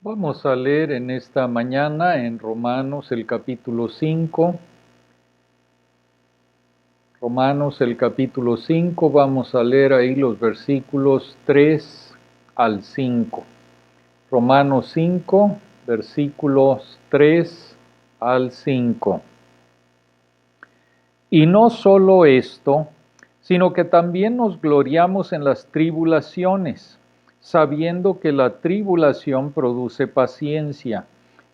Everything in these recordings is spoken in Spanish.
Vamos a leer en esta mañana en Romanos el capítulo 5. Romanos el capítulo 5, vamos a leer ahí los versículos 3 al 5. Romanos 5, versículos 3 al 5. Y no solo esto, sino que también nos gloriamos en las tribulaciones, sabiendo que la tribulación produce paciencia,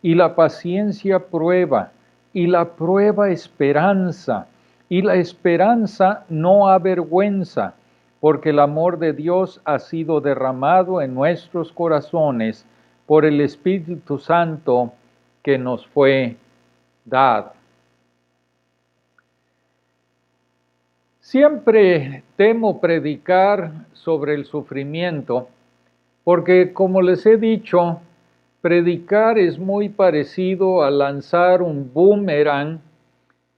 y la paciencia prueba, y la prueba esperanza, y la esperanza no avergüenza, porque el amor de Dios ha sido derramado en nuestros corazones por el Espíritu Santo que nos fue dado. Siempre temo predicar sobre el sufrimiento porque, como les he dicho, predicar es muy parecido a lanzar un boomerang.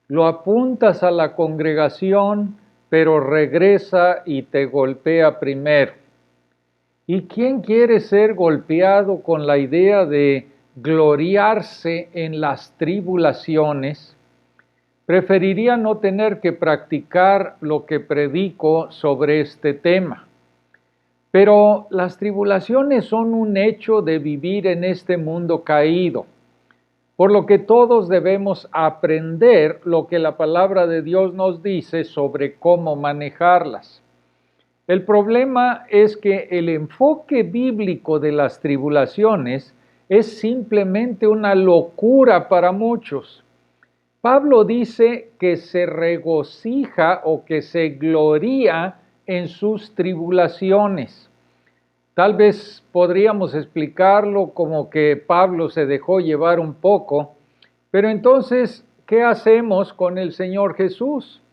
Lo apuntas a la congregación, pero regresa y te golpea primero. ¿Y quién quiere ser golpeado con la idea de gloriarse en las tribulaciones? Preferiría no tener que practicar lo que predico sobre este tema. Pero las tribulaciones son un hecho de vivir en este mundo caído, por lo que todos debemos aprender lo que la palabra de Dios nos dice sobre cómo manejarlas. El problema es que el enfoque bíblico de las tribulaciones es simplemente una locura para muchos. Pablo dice que se regocija o que se gloría en sus tribulaciones. Tal vez podríamos explicarlo como que Pablo se dejó llevar un poco, pero entonces, ¿qué hacemos con el Señor Jesús?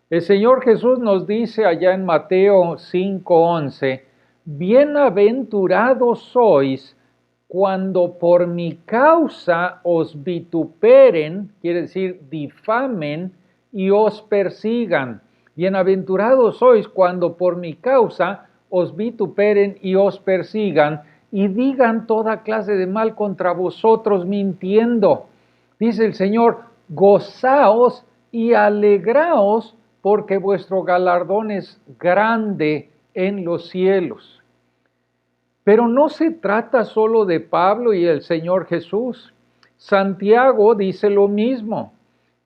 El Señor Jesús nos dice allá en Mateo 5:11, bienaventurados sois cuando por mi causa os vituperen, quiere decir difamen, y os persigan. Bienaventurados sois cuando por mi causa os vituperen y os persigan, y digan toda clase de mal contra vosotros mintiendo. Dice el Señor, gozaos y alegraos, porque vuestro galardón es grande en los cielos. Pero no se trata solo de Pablo y el Señor Jesús. Santiago dice lo mismo.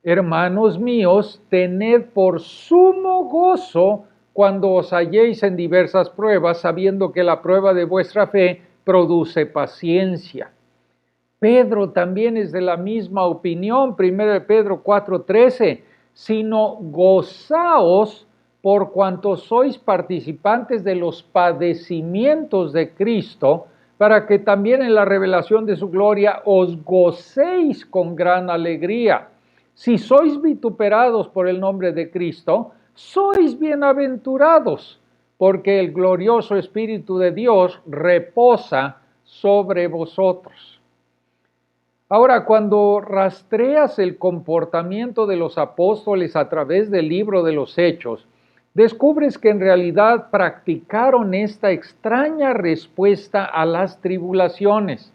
Hermanos míos, tened por sumo gozo cuando os halléis en diversas pruebas, sabiendo que la prueba de vuestra fe produce paciencia. Pedro también es de la misma opinión, 1 Pedro 4:13, sino gozaos por cuanto sois participantes de los padecimientos de Cristo, para que también en la revelación de su gloria os gocéis con gran alegría. Si sois vituperados por el nombre de Cristo, sois bienaventurados, porque el glorioso Espíritu de Dios reposa sobre vosotros. Ahora, cuando rastreas el comportamiento de los apóstoles a través del libro de los Hechos, descubres que en realidad practicaron esta extraña respuesta a las tribulaciones.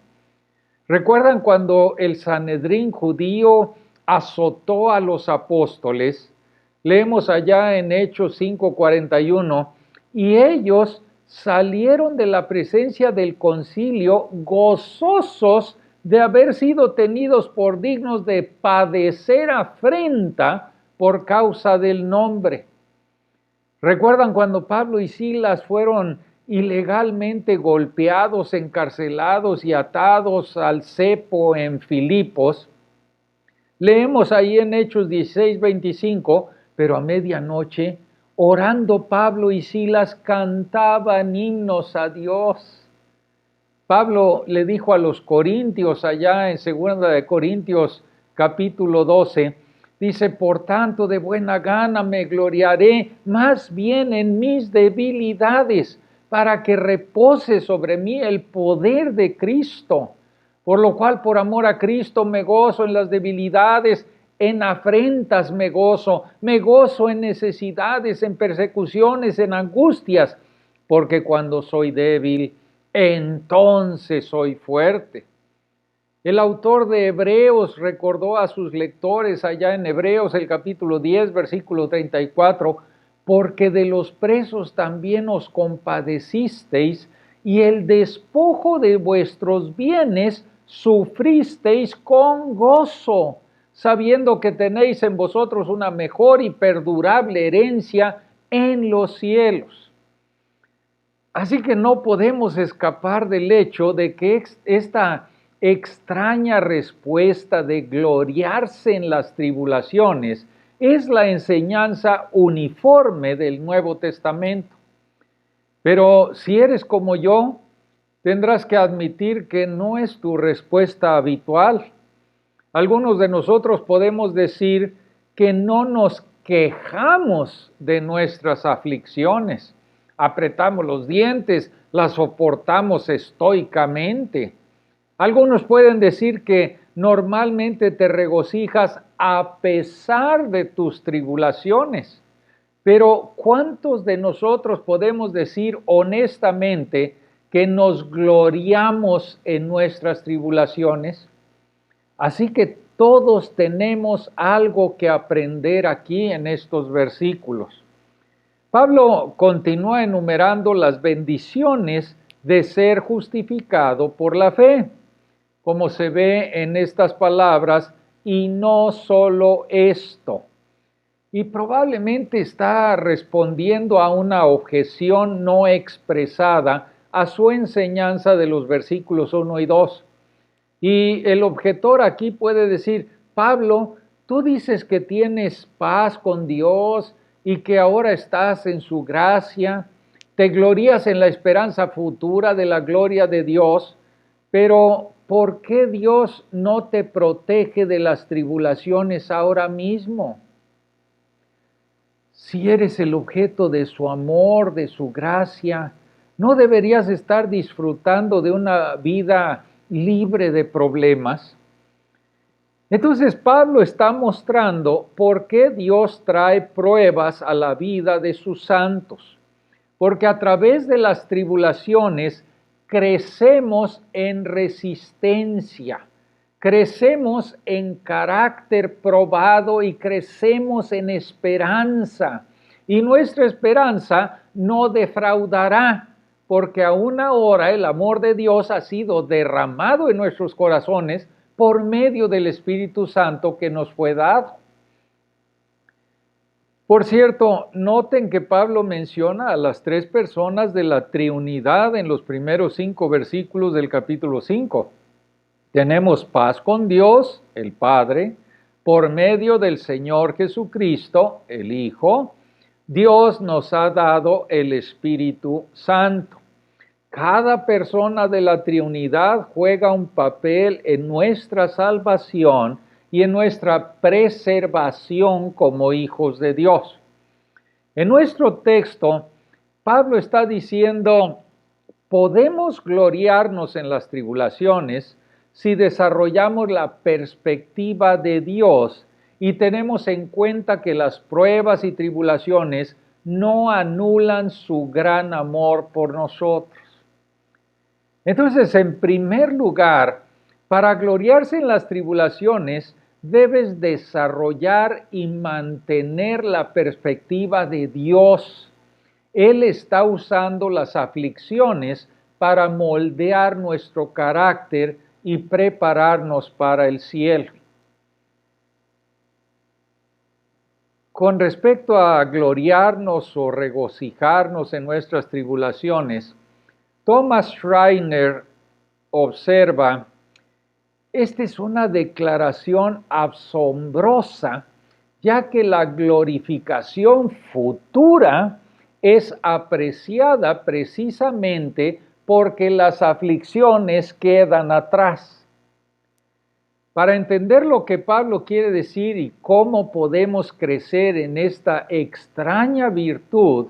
¿Recuerdan cuando el Sanedrín judío azotó a los apóstoles? Leemos allá en Hechos 5:41, y ellos salieron de la presencia del concilio gozosos de haber sido tenidos por dignos de padecer afrenta por causa del nombre. ¿Recuerdan cuando Pablo y Silas fueron ilegalmente golpeados, encarcelados y atados al cepo en Filipos? Leemos ahí en Hechos 16:25, pero a medianoche, orando Pablo y Silas cantaban himnos a Dios. Pablo le dijo a los corintios allá en 2 capítulo 12, dice, por tanto de buena gana me gloriaré más bien en mis debilidades, para que repose sobre mí el poder de Cristo. Por lo cual, por amor a Cristo, me gozo en las debilidades, en afrentas me gozo en necesidades, en persecuciones, en angustias, porque cuando soy débil, entonces soy fuerte. El autor de Hebreos recordó a sus lectores allá en Hebreos el capítulo 10, versículo 34, porque de los presos también os compadecisteis, y el despojo de vuestros bienes sufristeis con gozo, sabiendo que tenéis en vosotros una mejor y perdurable herencia en los cielos. Así que no podemos escapar del hecho de que esta extraña respuesta de gloriarse en las tribulaciones es la enseñanza uniforme del Nuevo Testamento. Pero si eres como yo, tendrás que admitir que no es tu respuesta habitual. Algunos de nosotros podemos decir que no nos quejamos de nuestras aflicciones. Apretamos los dientes, las soportamos estoicamente. Algunos pueden decir que normalmente te regocijas a pesar de tus tribulaciones. Pero ¿cuántos de nosotros podemos decir honestamente que nos gloriamos en nuestras tribulaciones? Así que todos tenemos algo que aprender aquí en estos versículos. Pablo continúa enumerando las bendiciones de ser justificado por la fe, como se ve en estas palabras, y no solo esto. Y probablemente está respondiendo a una objeción no expresada a su enseñanza de los versículos 1 y 2. Y el objetor aquí puede decir, Pablo, tú dices que tienes paz con Dios y que ahora estás en su gracia, te glorías en la esperanza futura de la gloria de Dios, pero ¿por qué Dios no te protege de las tribulaciones ahora mismo? Si eres el objeto de su amor, de su gracia, ¿no deberías estar disfrutando de una vida libre de problemas? Entonces Pablo está mostrando por qué Dios trae pruebas a la vida de sus santos. Porque a través de las tribulaciones crecemos en resistencia, crecemos en carácter probado y crecemos en esperanza. Y nuestra esperanza no defraudará, porque aún ahora el amor de Dios ha sido derramado en nuestros corazones por medio del Espíritu Santo que nos fue dado. Por cierto, noten que Pablo menciona a las tres personas de la Trinidad en los primeros 5 versículos del capítulo 5. Tenemos paz con Dios, el Padre, por medio del Señor Jesucristo, el Hijo. Dios nos ha dado el Espíritu Santo. Cada persona de la Trinidad juega un papel en nuestra salvación y en nuestra preservación como hijos de Dios. En nuestro texto, Pablo está diciendo, podemos gloriarnos en las tribulaciones si desarrollamos la perspectiva de Dios y tenemos en cuenta que las pruebas y tribulaciones no anulan su gran amor por nosotros. Entonces, en primer lugar, para gloriarse en las tribulaciones, debes desarrollar y mantener la perspectiva de Dios. Él está usando las aflicciones para moldear nuestro carácter y prepararnos para el cielo. Con respecto a gloriarnos o regocijarnos en nuestras tribulaciones, Thomas Schreiner observa, esta es una declaración asombrosa, ya que la glorificación futura es apreciada precisamente porque las aflicciones quedan atrás. Para entender lo que Pablo quiere decir y cómo podemos crecer en esta extraña virtud,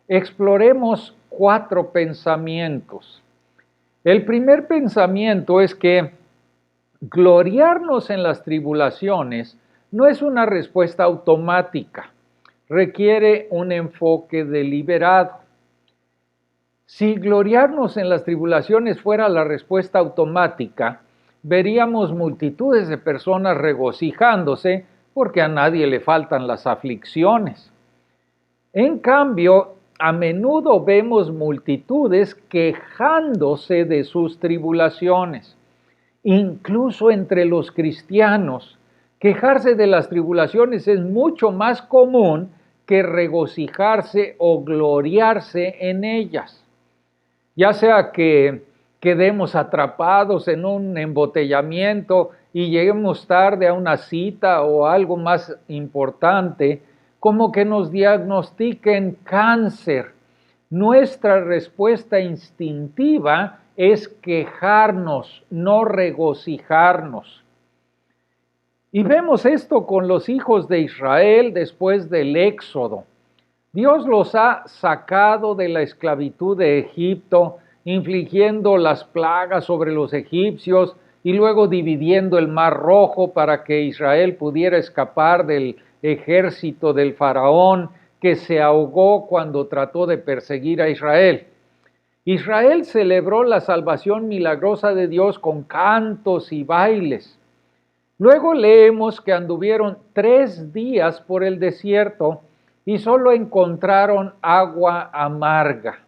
exploremos 4 pensamientos. El primer pensamiento es que gloriarnos en las tribulaciones no es una respuesta automática, requiere un enfoque deliberado. Si gloriarnos en las tribulaciones fuera la respuesta automática, veríamos multitudes de personas regocijándose porque a nadie le faltan las aflicciones. En cambio, a menudo vemos multitudes quejándose de sus tribulaciones. Incluso entre los cristianos, quejarse de las tribulaciones es mucho más común que regocijarse o gloriarse en ellas. Ya sea que quedemos atrapados en un embotellamiento y lleguemos tarde a una cita o algo más importante, como que nos diagnostiquen cáncer. Nuestra respuesta instintiva es quejarnos, no regocijarnos. Y vemos esto con los hijos de Israel después del Éxodo. Dios los ha sacado de la esclavitud de Egipto, infligiendo las plagas sobre los egipcios y luego dividiendo el Mar Rojo para que Israel pudiera escapar del ejército del faraón que se ahogó cuando trató de perseguir a Israel. Israel celebró la salvación milagrosa de Dios con cantos y bailes. Luego leemos que anduvieron 3 días por el desierto y solo encontraron agua amarga.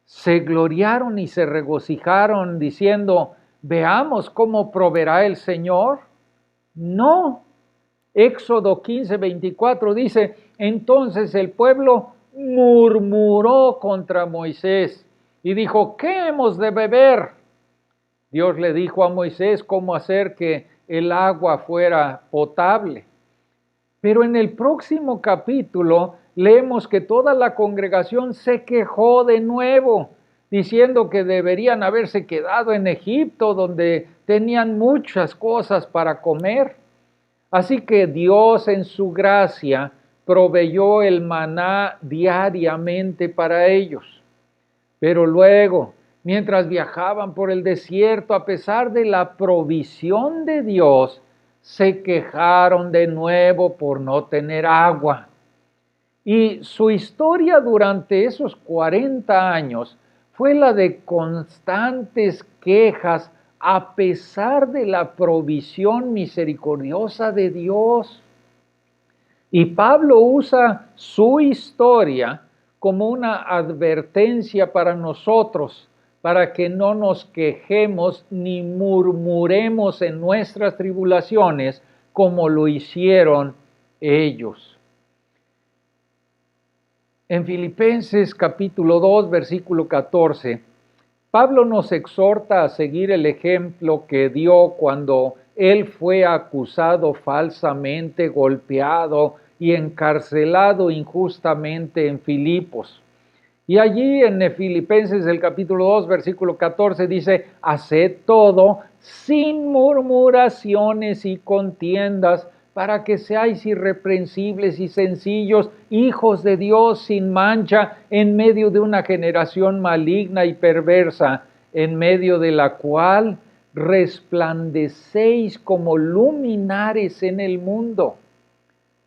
Se gloriaron y se regocijaron diciendo, veamos cómo proveerá el Señor. No. Éxodo 15:24 dice, entonces el pueblo murmuró contra Moisés y dijo, ¿qué hemos de beber? Dios le dijo a Moisés cómo hacer que el agua fuera potable. Pero en el próximo capítulo leemos que toda la congregación se quejó de nuevo, diciendo que deberían haberse quedado en Egipto, donde tenían muchas cosas para comer. Así que Dios en su gracia proveyó el maná diariamente para ellos. Pero luego, mientras viajaban por el desierto, a pesar de la provisión de Dios, se quejaron de nuevo por no tener agua. Y su historia durante esos 40 años fue la de constantes quejas a pesar de la provisión misericordiosa de Dios. Y Pablo usa su historia como una advertencia para nosotros, para que no nos quejemos ni murmuremos en nuestras tribulaciones como lo hicieron ellos. En Filipenses capítulo 2, versículo 14, Pablo nos exhorta a seguir el ejemplo que dio cuando él fue acusado falsamente, golpeado y encarcelado injustamente en Filipos. Y allí en Filipenses el capítulo 2, versículo 14 dice, haced todo sin murmuraciones y contiendas, para que seáis irreprensibles y sencillos, hijos de Dios sin mancha, en medio de una generación maligna y perversa, en medio de la cual resplandecéis como luminares en el mundo.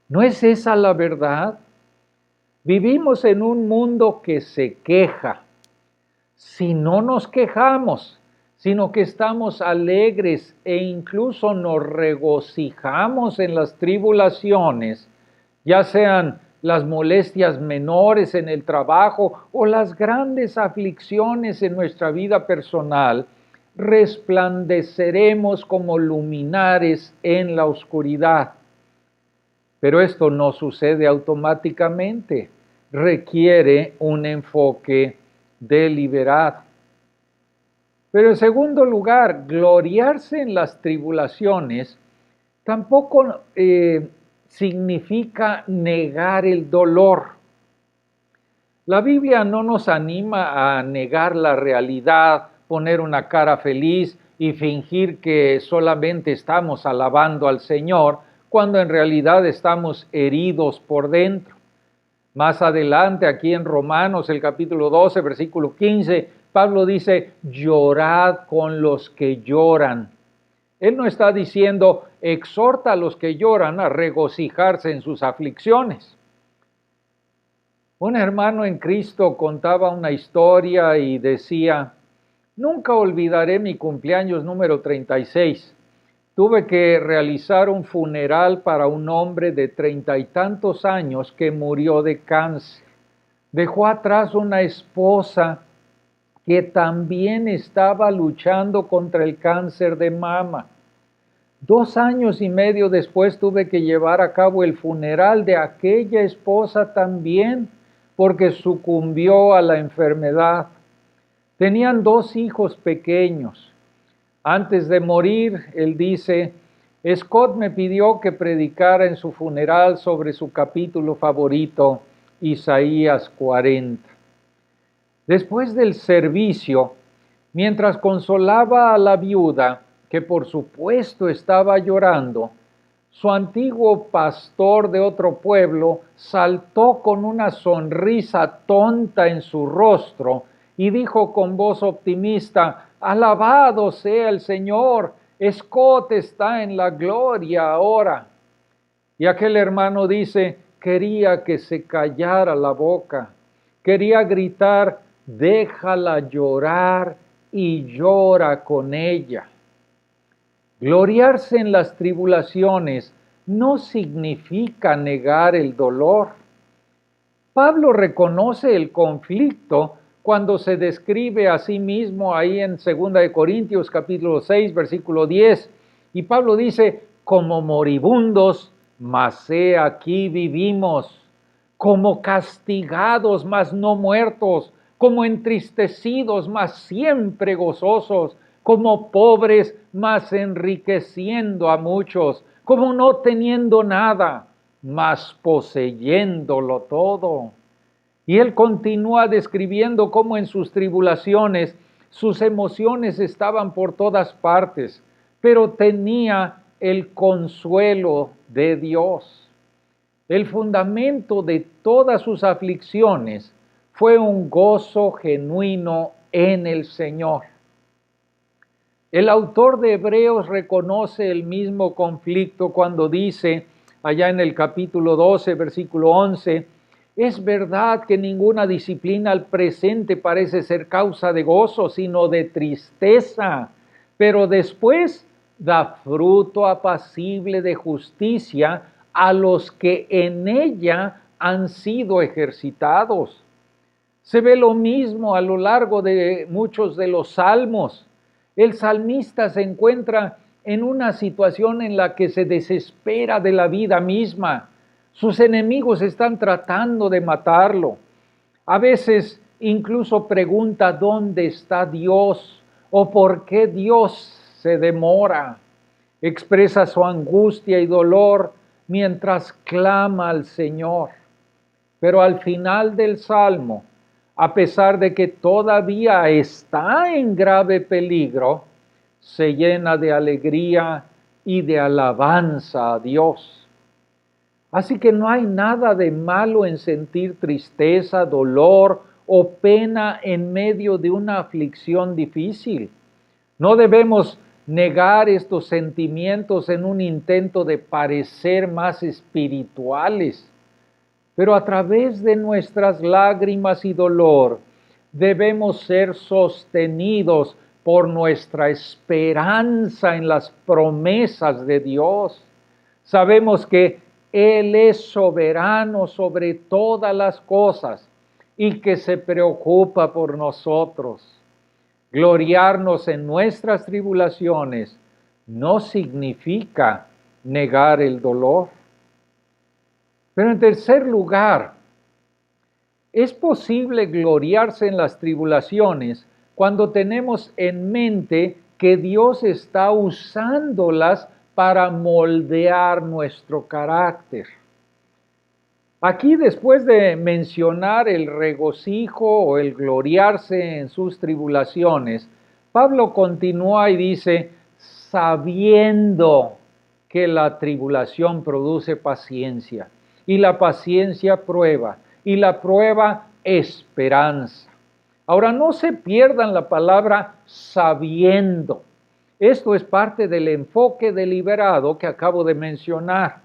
¿No es esa la verdad? Vivimos en un mundo que se queja. Si no nos quejamos, sino que estamos alegres e incluso nos regocijamos en las tribulaciones, ya sean las molestias menores en el trabajo o las grandes aflicciones en nuestra vida personal, resplandeceremos como luminares en la oscuridad. Pero esto no sucede automáticamente, requiere un enfoque deliberado. Pero en segundo lugar, gloriarse en las tribulaciones tampoco significa negar el dolor. La Biblia no nos anima a negar la realidad, poner una cara feliz y fingir que solamente estamos alabando al Señor, cuando en realidad estamos heridos por dentro. Más adelante, aquí en Romanos, el capítulo 12, versículo 15, Pablo dice, llorad con los que lloran. Él no está diciendo, exhorta a los que lloran a regocijarse en sus aflicciones. Un hermano en Cristo contaba una historia y decía, nunca olvidaré mi cumpleaños número 36. Tuve que realizar un funeral para un hombre de 30 y tantos años que murió de cáncer. Dejó atrás una esposa que también estaba luchando contra el cáncer de mama. 2 años y medio después tuve que llevar a cabo el funeral de aquella esposa también, porque sucumbió a la enfermedad. Tenían 2 hijos pequeños. Antes de morir, él dice, Scott me pidió que predicara en su funeral sobre su capítulo favorito, Isaías 40. Después del servicio, mientras consolaba a la viuda, que por supuesto estaba llorando, su antiguo pastor de otro pueblo saltó con una sonrisa tonta en su rostro y dijo con voz optimista, alabado sea el Señor, Scott está en la gloria ahora. Y aquel hermano dice, quería que se callara la boca, quería gritar, déjala llorar y llora con ella. Gloriarse en las tribulaciones no significa negar el dolor. Pablo reconoce el conflicto cuando se describe a sí mismo ahí en 2 Corintios capítulo 6, versículo 10. Y Pablo dice, como moribundos, mas he aquí vivimos, como castigados, mas no muertos, como entristecidos, mas siempre gozosos, como pobres, mas enriqueciendo a muchos, como no teniendo nada, mas poseyéndolo todo. Y él continúa describiendo cómo en sus tribulaciones sus emociones estaban por todas partes, pero tenía el consuelo de Dios. El fundamento de todas sus aflicciones fue un gozo genuino en el Señor. El autor de Hebreos reconoce el mismo conflicto cuando dice, allá en el capítulo 12, versículo 11, es verdad que ninguna disciplina al presente parece ser causa de gozo, sino de tristeza, pero después da fruto apacible de justicia a los que en ella han sido ejercitados. Se ve lo mismo a lo largo de muchos de los salmos. El salmista se encuentra en una situación en la que se desespera de la vida misma. Sus enemigos están tratando de matarlo. A veces incluso pregunta dónde está Dios o por qué Dios se demora. Expresa su angustia y dolor mientras clama al Señor. Pero al final del salmo, a pesar de que todavía está en grave peligro, se llena de alegría y de alabanza a Dios. Así que no hay nada de malo en sentir tristeza, dolor o pena en medio de una aflicción difícil. No debemos negar estos sentimientos en un intento de parecer más espirituales. Pero a través de nuestras lágrimas y dolor, debemos ser sostenidos por nuestra esperanza en las promesas de Dios. Sabemos que Él es soberano sobre todas las cosas y que se preocupa por nosotros. Gloriarnos en nuestras tribulaciones no significa negar el dolor. Pero en tercer lugar, es posible gloriarse en las tribulaciones cuando tenemos en mente que Dios está usándolas para moldear nuestro carácter. Aquí, después de mencionar el regocijo o el gloriarse en sus tribulaciones, Pablo continúa y dice, sabiendo que la tribulación produce paciencia, y la paciencia prueba, y la prueba esperanza. Ahora, no se pierdan la palabra sabiendo. Esto es parte del enfoque deliberado que acabo de mencionar.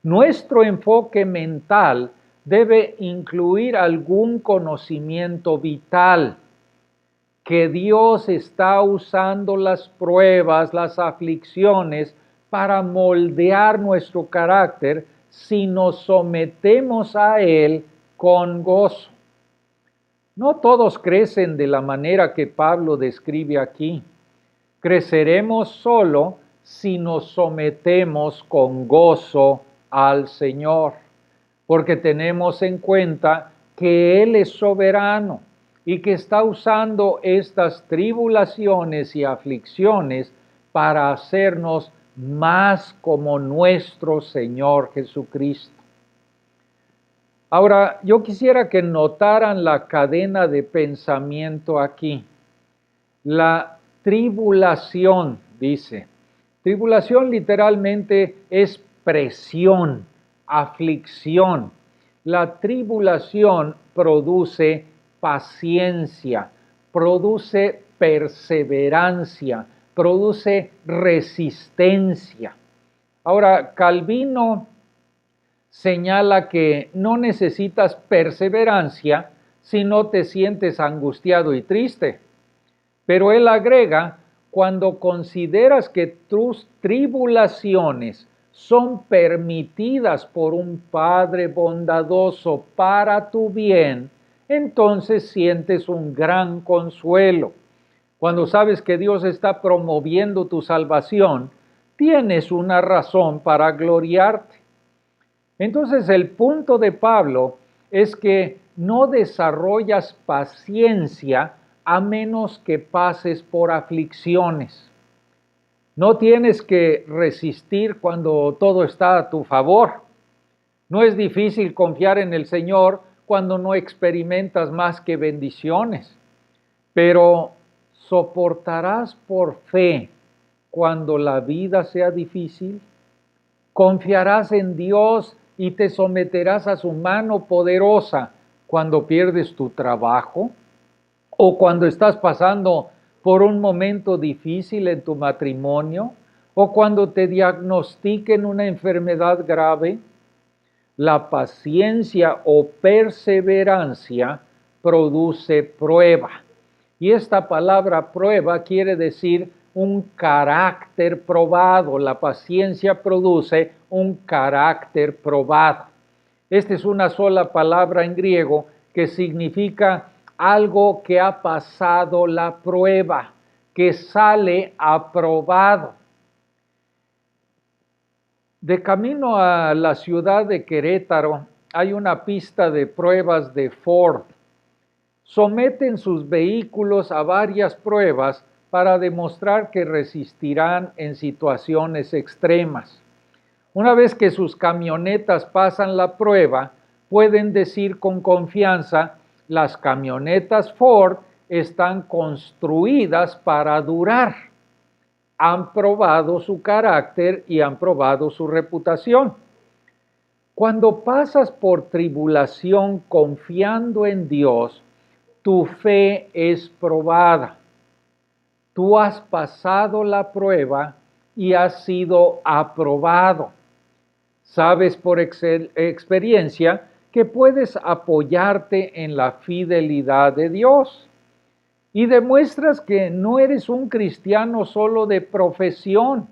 Nuestro enfoque mental debe incluir algún conocimiento vital, que Dios está usando las pruebas, las aflicciones, para moldear nuestro carácter si nos sometemos a Él con gozo. No todos crecen de la manera que Pablo describe aquí. Creceremos solo si nos sometemos con gozo al Señor, porque tenemos en cuenta que Él es soberano y que está usando estas tribulaciones y aflicciones para hacernos más como nuestro Señor Jesucristo. Ahora, yo quisiera que notaran la cadena de pensamiento aquí. La tribulación, dice. Tribulación literalmente es presión, aflicción. La tribulación produce paciencia, produce perseverancia, produce resistencia. Ahora, Calvino señala que no necesitas perseverancia si no te sientes angustiado y triste. Pero él agrega, cuando consideras que tus tribulaciones son permitidas por un Padre bondadoso para tu bien, entonces sientes un gran consuelo. Cuando sabes que Dios está promoviendo tu salvación, tienes una razón para gloriarte. Entonces el punto de Pablo es que no desarrollas paciencia a menos que pases por aflicciones. No tienes que resistir cuando todo está a tu favor. No es difícil confiar en el Señor cuando no experimentas más que bendiciones. Pero ¿soportarás por fe cuando la vida sea difícil? ¿Confiarás en Dios y te someterás a su mano poderosa cuando pierdes tu trabajo? ¿O cuando estás pasando por un momento difícil en tu matrimonio? ¿O cuando te diagnostiquen una enfermedad grave? La paciencia o perseverancia produce prueba. Y esta palabra prueba quiere decir un carácter probado. La paciencia produce un carácter probado. Esta es una sola palabra en griego que significa algo que ha pasado la prueba, que sale aprobado. De camino a la ciudad de Querétaro hay una pista de pruebas de Ford. Someten sus vehículos a varias pruebas para demostrar que resistirán en situaciones extremas. Una vez que sus camionetas pasan la prueba, pueden decir con confianza, las camionetas Ford están construidas para durar. Han probado su carácter y han probado su reputación. Cuando pasas por tribulación confiando en Dios, tu fe es probada. Tú has pasado la prueba y has sido aprobado. Sabes por experiencia que puedes apoyarte en la fidelidad de Dios y demuestras que no eres un cristiano solo de profesión,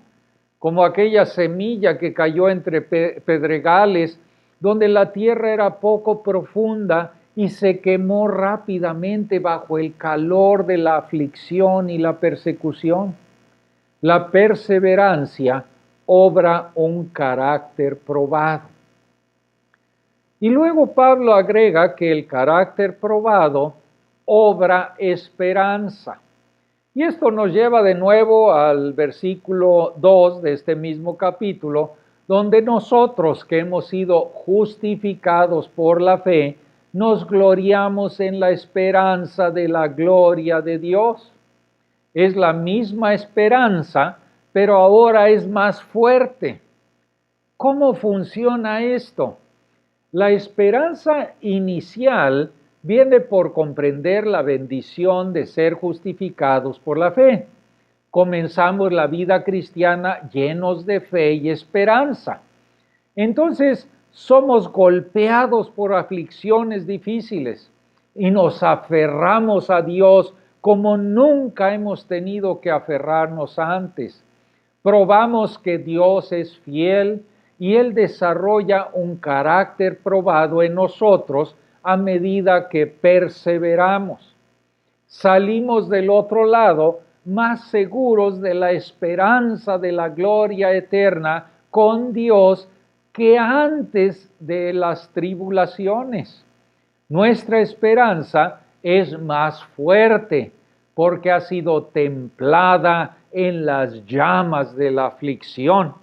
como aquella semilla que cayó entre pedregales, donde la tierra era poco profunda y se quemó rápidamente bajo el calor de la aflicción y la persecución. La perseverancia obra un carácter probado. Y luego Pablo agrega que el carácter probado obra esperanza. Y esto nos lleva de nuevo al versículo 2 de este mismo capítulo, donde nosotros que hemos sido justificados por la fe, nos gloriamos en la esperanza de la gloria de Dios. Es la misma esperanza, pero ahora es más fuerte. ¿Cómo funciona esto? La esperanza inicial viene por comprender la bendición de ser justificados por la fe. Comenzamos la vida cristiana llenos de fe y esperanza. Entonces, somos golpeados por aflicciones difíciles y nos aferramos a Dios como nunca hemos tenido que aferrarnos antes. Probamos que Dios es fiel y Él desarrolla un carácter probado en nosotros a medida que perseveramos. Salimos del otro lado más seguros de la esperanza de la gloria eterna con Dios que antes de las tribulaciones. Nuestra esperanza es más fuerte porque ha sido templada en las llamas de la aflicción.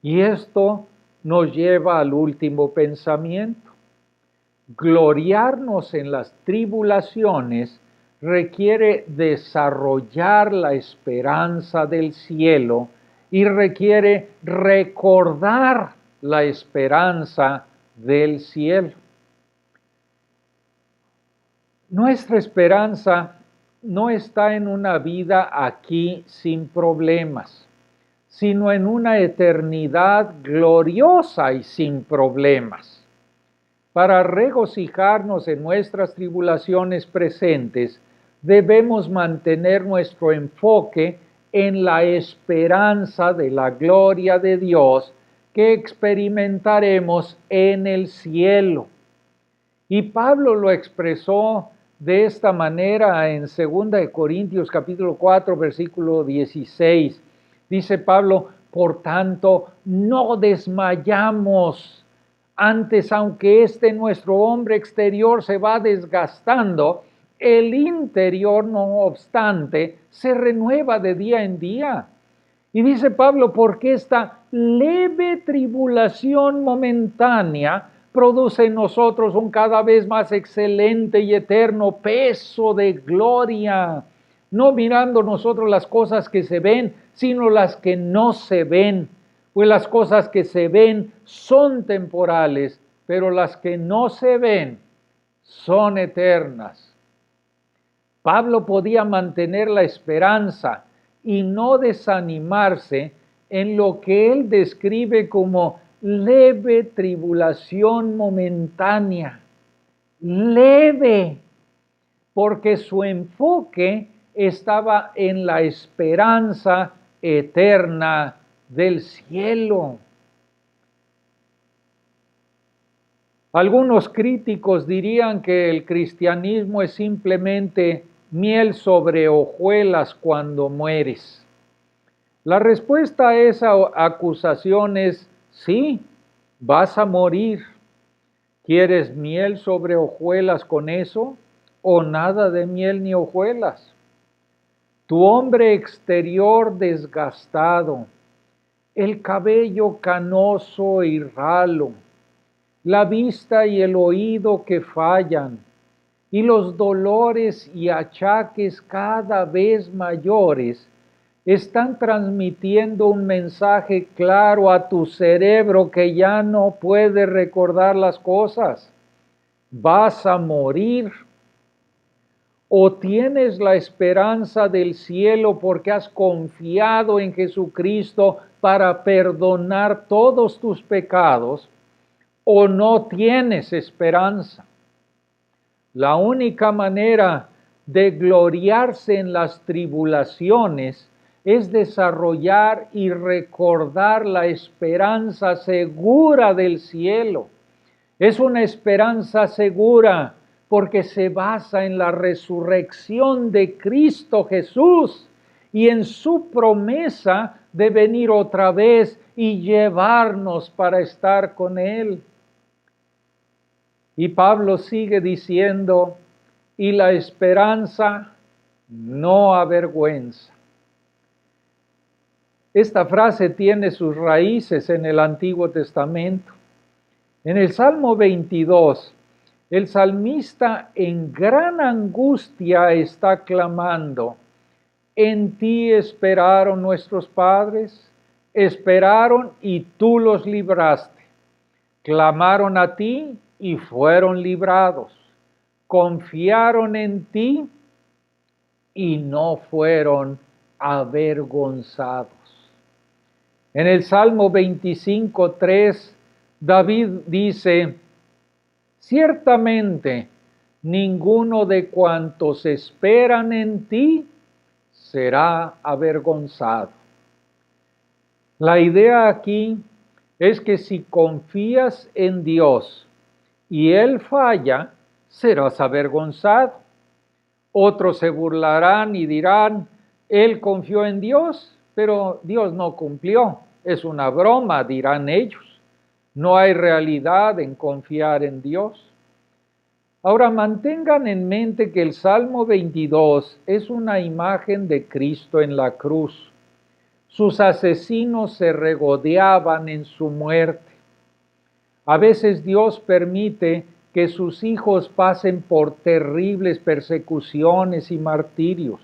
Y esto nos lleva al último pensamiento. Gloriarnos en las tribulaciones requiere desarrollar la esperanza del cielo y requiere recordar la esperanza del cielo. Nuestra esperanza no está en una vida aquí sin problemas, sino en una eternidad gloriosa y sin problemas. Para regocijarnos en nuestras tribulaciones presentes, debemos mantener nuestro enfoque en la esperanza de la gloria de Dios que experimentaremos en el cielo. Y Pablo lo expresó de esta manera en 2 Corintios capítulo 4, versículo 16. Dice Pablo, por tanto, no desmayamos. Antes, aunque nuestro hombre exterior se va desgastando, el interior, no obstante, se renueva de día en día. Y dice Pablo, porque esta leve tribulación momentánea produce en nosotros un cada vez más excelente y eterno peso de gloria, no mirando nosotros las cosas que se ven, sino las que no se ven. Pues las cosas que se ven son temporales, pero las que no se ven son eternas. Pablo podía mantener la esperanza y no desanimarse en lo que él describe como leve tribulación momentánea. Leve, porque su enfoque estaba en la esperanza eterna del cielo. Algunos críticos dirían que el cristianismo es simplemente miel sobre hojuelas cuando mueres. La respuesta a esa acusación es sí, vas a morir. ¿Quieres miel sobre hojuelas con eso? ¿O nada de miel ni hojuelas? Tu hombre exterior desgastado, el cabello canoso y ralo, la vista y el oído que fallan, y los dolores y achaques cada vez mayores, están transmitiendo un mensaje claro a tu cerebro que ya no puede recordar las cosas. Vas a morir. O tienes la esperanza del cielo porque has confiado en Jesucristo para perdonar todos tus pecados, o no tienes esperanza. La única manera de gloriarse en las tribulaciones es desarrollar y recordar la esperanza segura del cielo. Es una esperanza segura porque se basa en la resurrección de Cristo Jesús y en su promesa de venir otra vez y llevarnos para estar con Él. Y Pablo sigue diciendo, y la esperanza no avergüenza. Esta frase tiene sus raíces en el Antiguo Testamento. En el Salmo 22, el salmista en gran angustia está clamando, en ti esperaron nuestros padres, esperaron y tú los libraste. Clamaron a ti y fueron librados. Confiaron en ti y no fueron avergonzados. En el Salmo 25:3 David dice, ciertamente ninguno de cuantos esperan en ti será avergonzado. La idea aquí es que si confías en Dios y Él falla, serás avergonzado. Otros se burlarán y dirán, Él confió en Dios, pero Dios no cumplió. Es una broma, dirán ellos. No hay realidad en confiar en Dios. Ahora mantengan en mente que el Salmo 22 es una imagen de Cristo en la cruz. Sus asesinos se regodeaban en su muerte. A veces Dios permite que sus hijos pasen por terribles persecuciones y martirios.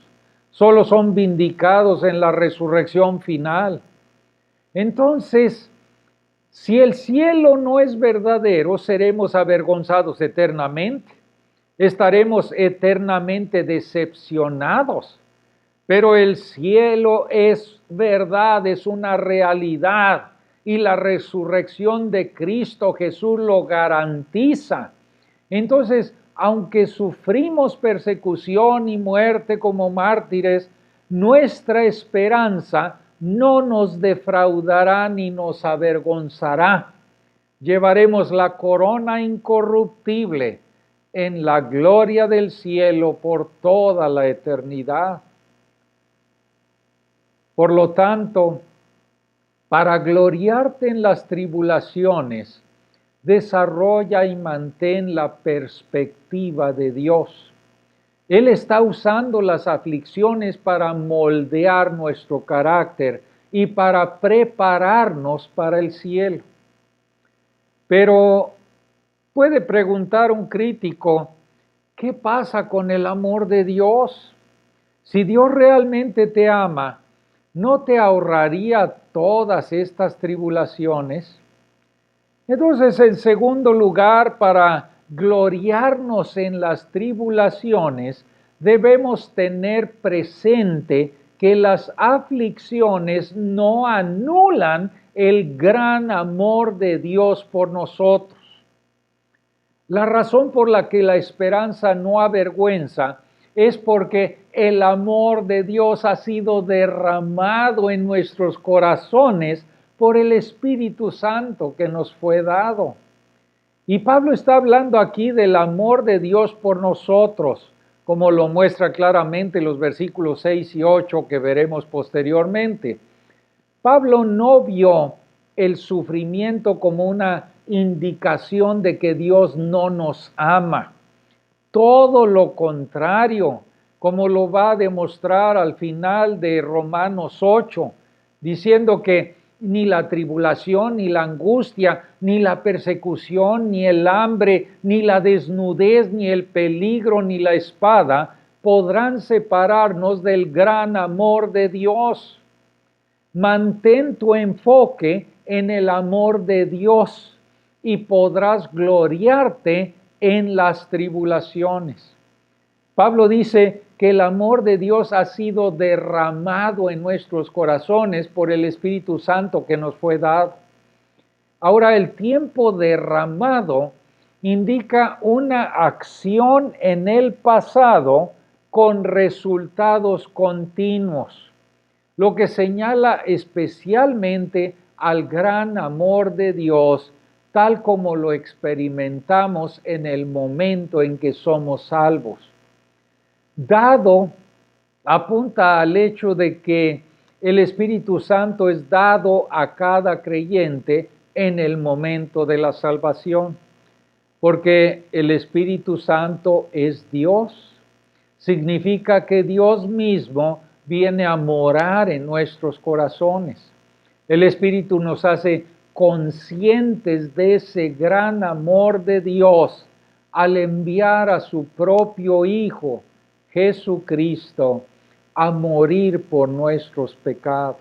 Solo son vindicados en la resurrección final. Entonces, si el cielo no es verdadero, seremos avergonzados eternamente. Estaremos eternamente decepcionados. Pero el cielo es verdad, es una realidad. Y la resurrección de Cristo Jesús lo garantiza. Entonces, aunque sufrimos persecución y muerte como mártires, nuestra esperanza no nos defraudará ni nos avergonzará. Llevaremos la corona incorruptible en la gloria del cielo por toda la eternidad. Por lo tanto, para gloriarte en las tribulaciones, desarrolla y mantén la perspectiva de Dios. Él está usando las aflicciones para moldear nuestro carácter y para prepararnos para el cielo. Pero puede preguntar un crítico, ¿qué pasa con el amor de Dios? Si Dios realmente te ama, ¿no te ahorraría todas estas tribulaciones? Entonces, en segundo lugar, para gloriarnos en las tribulaciones, debemos tener presente que las aflicciones no anulan el gran amor de Dios por nosotros. La razón por la que la esperanza no avergüenza es porque el amor de Dios ha sido derramado en nuestros corazones por el Espíritu Santo que nos fue dado. Y Pablo está hablando aquí del amor de Dios por nosotros, como lo muestra claramente los versículos 6 y 8 que veremos posteriormente. Pablo no vio el sufrimiento como una indicación de que Dios no nos ama. Todo lo contrario, como lo va a demostrar al final de Romanos 8, diciendo que ni la tribulación, ni la angustia, ni la persecución, ni el hambre, ni la desnudez, ni el peligro, ni la espada podrán separarnos del gran amor de Dios. Mantén tu enfoque en el amor de Dios y podrás gloriarte en las tribulaciones. Pablo dice que el amor de Dios ha sido derramado en nuestros corazones por el Espíritu Santo que nos fue dado. Ahora, el tiempo derramado indica una acción en el pasado con resultados continuos, lo que señala especialmente al gran amor de Dios, tal como lo experimentamos en el momento en que somos salvos. Dado apunta al hecho de que el Espíritu Santo es dado a cada creyente en el momento de la salvación, porque el Espíritu Santo es Dios. Significa que Dios mismo viene a morar en nuestros corazones. El Espíritu nos hace conscientes de ese gran amor de Dios al enviar a su propio Hijo, Jesucristo, a morir por nuestros pecados.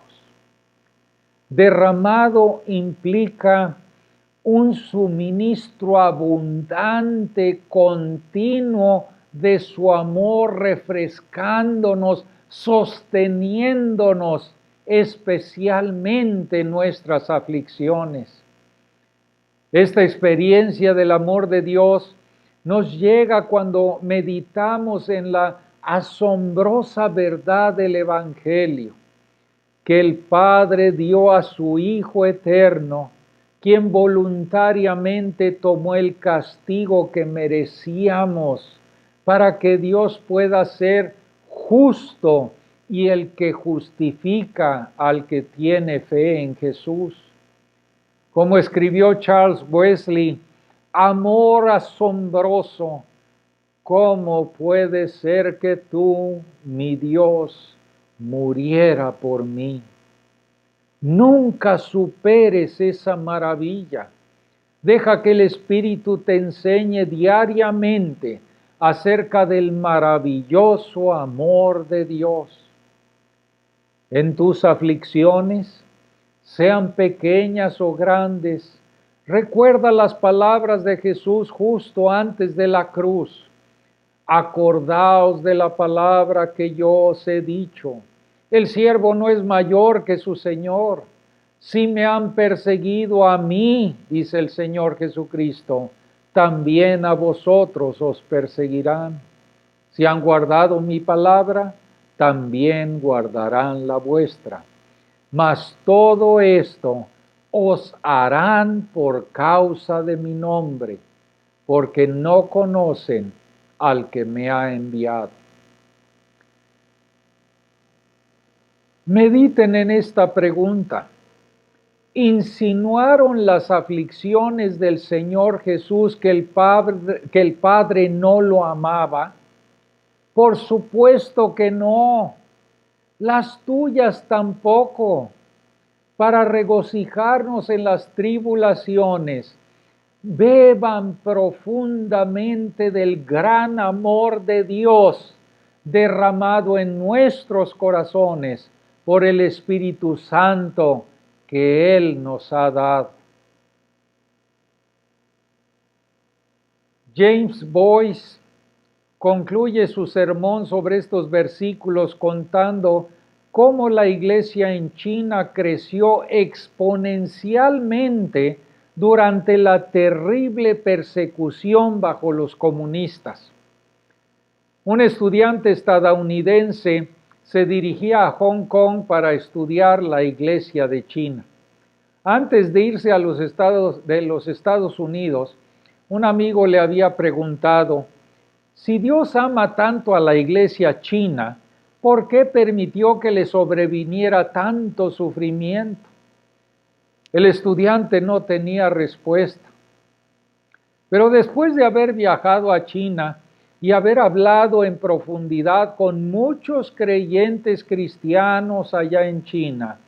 Derramado implica un suministro abundante, continuo de su amor, refrescándonos, sosteniéndonos, especialmente en nuestras aflicciones. Esta experiencia del amor de Dios nos llega cuando meditamos en la asombrosa verdad del Evangelio, que el Padre dio a su Hijo eterno, quien voluntariamente tomó el castigo que merecíamos, para que Dios pueda ser justo y el que justifica al que tiene fe en Jesús. Como escribió Charles Wesley, amor asombroso, ¿cómo puede ser que tú, mi Dios, muriera por mí? Nunca superes esa maravilla. Deja que el Espíritu te enseñe diariamente acerca del maravilloso amor de Dios. En tus aflicciones, sean pequeñas o grandes, recuerda las palabras de Jesús justo antes de la cruz. Acordaos de la palabra que yo os he dicho. El siervo no es mayor que su Señor. Si me han perseguido a mí, dice el Señor Jesucristo, también a vosotros os perseguirán. Si han guardado mi palabra, también guardarán la vuestra. Mas todo esto os harán por causa de mi nombre, porque no conocen al que me ha enviado. Mediten en esta pregunta. ¿Insinuaron las aflicciones del Señor Jesús que el Padre no lo amaba? Por supuesto que no. Las tuyas tampoco. Para regocijarnos en las tribulaciones, beban profundamente del gran amor de Dios derramado en nuestros corazones por el Espíritu Santo que Él nos ha dado. James Boyce concluye su sermón sobre estos versículos contando cómo la iglesia en China creció exponencialmente durante la terrible persecución bajo los comunistas. Un estudiante estadounidense se dirigía a Hong Kong para estudiar la iglesia de China. Antes de irse a los Estados Unidos, un amigo le había preguntado: si Dios ama tanto a la iglesia china, ¿por qué permitió que le sobreviniera tanto sufrimiento? El estudiante no tenía respuesta. Pero después de haber viajado a China y haber hablado en profundidad con muchos creyentes cristianos allá en China,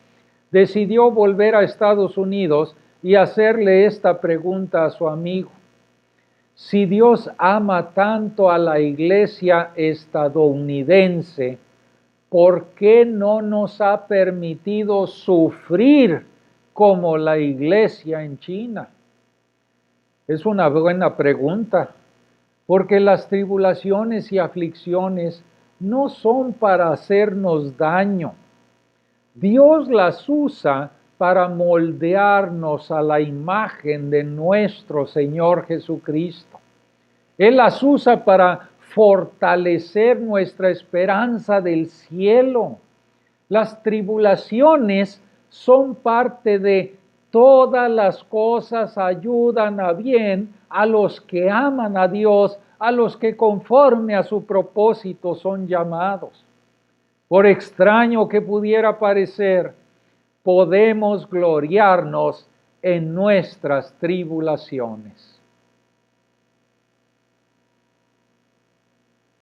decidió volver a Estados Unidos y hacerle esta pregunta a su amigo: si Dios ama tanto a la iglesia estadounidense, ¿por qué no nos ha permitido sufrir como la iglesia en China? Es una buena pregunta, porque las tribulaciones y aflicciones no son para hacernos daño. Dios las usa para moldearnos a la imagen de nuestro Señor Jesucristo. Él las usa para fortalecer nuestra esperanza del cielo. Las tribulaciones son parte de todas las cosas, ayudan a bien a los que aman a Dios, a los que conforme a su propósito son llamados. Por extraño que pudiera parecer, podemos gloriarnos en nuestras tribulaciones.